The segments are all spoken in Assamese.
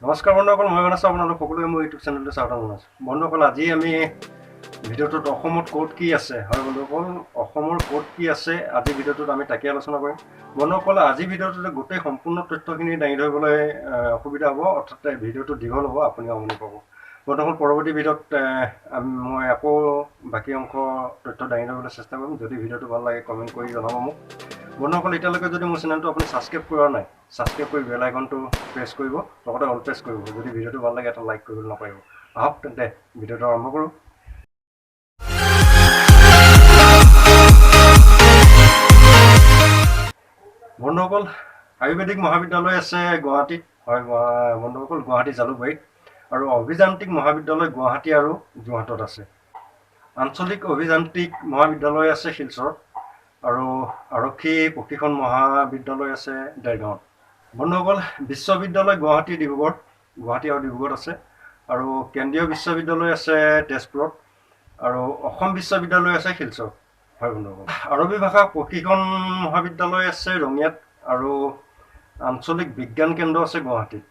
নমস্কাৰ বন্ধুসকল, মই মানস আপোনালোক সকলোৱে মোৰ ইউটিউব চেনেলটো স্বাগতম জনাইছোঁ। বন্ধুসকল, আজি আমি ভিডিঅ'টোত অসমত ক'ত কি আছে, হয় বন্ধুসকল, অসমৰ ক'ত কি আছে আজি ভিডিঅ'টোত আমি তাকে আলোচনা কৰিম। বন্ধুসকল, আজি ভিডিঅ'টোতে গোটেই সম্পূৰ্ণ তথ্যখিনি দাঙি ধৰিবলৈ অসুবিধা হ'ব, অৰ্থাৎ ভিডিঅ'টো দীঘল হ'ব, আপুনি আমনি পাব। বন্ধুসকল, পৰৱৰ্তী ভিডিঅ'ত মই আকৌ বাকী অংশ তথ্য দাঙি ধৰিবলৈ চেষ্টা কৰিম। যদি ভিডিঅ'টো ভাল লাগে কমেণ্ট কৰি জনাব মোক। বন্ধুসকল, এতিয়ালৈকে যদি মোৰ চেনেলটো আপুনি ছাবস্ক্ৰাইব কৰা নাই, ছাবস্ক্ৰাইব কৰি বেল আইকনটো প্ৰেছ কৰিব, লগতে অল প্ৰেছ কৰিব। যদি ভিডিঅ'টো ভাল লাগে এটা লাইক কৰিবলৈ নাপাহৰিব। আহক তেন্তে ভিডিঅ'টো আৰম্ভ কৰোঁ। বন্ধুসকল, আয়ুৰ্বেদিক মহাবিদ্যালয় আছে গুৱাহাটীত, হয় বন্ধুসকল, গুৱাহাটী জালুকবাৰীত, আৰু অভিযান্ত্ৰিক মহাবিদ্যালয় গুৱাহাটী আৰু যোৰহাটত আছে। আঞ্চলিক অভিযান্ত্ৰিক মহাবিদ্যালয় আছে শিলচৰত, আৰু আৰক্ষী প্ৰশিক্ষণ মহাবিদ্যালয় আছে দেৰগাঁৱত। বন্ধুসকল, বিশ্ববিদ্যালয় গুৱাহাটী আৰু ডিব্ৰুগড়ত আছে, আৰু কেন্দ্ৰীয় বিশ্ববিদ্যালয় আছে তেজপুৰত, আৰু অসম বিশ্ববিদ্যালয় আছে শিলচৰত, হয় বন্ধুসকল। আৰবী ভাষা প্ৰশিক্ষণ মহাবিদ্যালয় আছে ৰঙিয়াত, আৰু আঞ্চলিক বিজ্ঞান কেন্দ্ৰ আছে গুৱাহাটীত।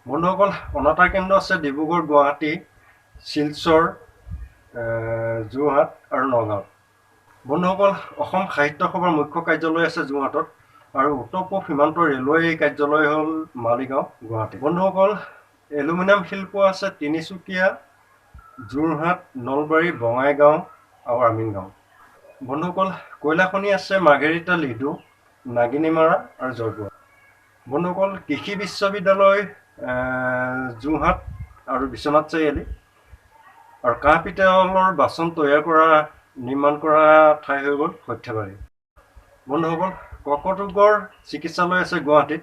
বন্ধুসকল, অনাতাঁৰ কেন্দ্ৰ আছে ডিব্ৰুগড়, গুৱাহাটী, শিলচৰ, যোৰহাট আৰু নগাঁৱত। বন্ধুসকল, অসম সাহিত্য সভাৰ মুখ্য কাৰ্যালয় আছে যোৰহাটত, আৰু উত্তৰ পূব সীমান্ত ৰেলৱে কাৰ্যালয় হ'ল মালিগাঁও, গুৱাহাটী। বন্ধুসকল, এলুমিনিয়াম শিল্প আছে তিনিচুকীয়া, যোৰহাট, নলবাৰী, বঙাইগাঁও আৰু আমিনগাঁও। বন্ধুসকল, কয়লা খনি আছে মাৰ্ঘেৰিটা, লিডু, নাগিনীমাৰা আৰু জয়পুৰ। বন্ধুসকল, কৃষি বিশ্ববিদ্যালয় যোৰহাট আৰু বিশ্বনাথ চাৰিআলি, আৰু কাঁহ পিতলৰ বাচন তৈয়াৰ কৰা নিৰ্মাণ কৰা ঠাই হৈ গ'ল সৰ্থেবাৰী। বন্ধুসকল, কৰ্কট ৰোগৰ চিকিৎসালয় আছে গুৱাহাটীত,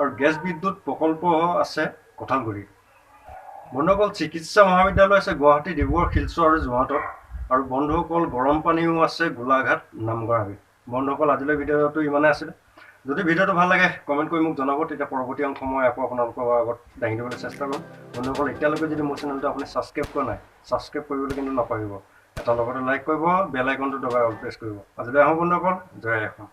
আৰু গেছ বিদ্যুৎ প্ৰকল্প আছে কঠালগুৰিত। বন্ধুসকল, চিকিৎসা মহাবিদ্যালয় আছে গুৱাহাটী, ডিব্ৰুগড়, শিলচৰ আৰু যোৰহাটত, আৰু বন্ধুসকল, গৰম পানীও আছে গোলাঘাট, নামঘৰাবিত। বন্ধুসকল, আজিলৈ ভিডিঅ'টো ইমানে আছিলে। যদি ভিডিঅ'টো ভাল লাগে কমেণ্ট কৰি মোক জনাব, তেতিয়া পৰৱৰ্তী অংশ মই আকৌ আপোনালোকৰ আগত দাঙি দিবলৈ চেষ্টা কৰিম। বন্ধুসকল, এতিয়ালৈকে যদি মোৰ চেনেলটো আপুনি ছাবস্ক্ৰাইব কৰা নাই, ছাবস্ক্ৰাইব কৰিবলৈ কিন্তু নাপাহৰিব। এটা লগতে লাইক কৰিব, বেল আইকনটো দবাই অল প্ৰেছ কৰিব। আজিলৈ আহোঁ বন্ধুসকল, জয় অসম।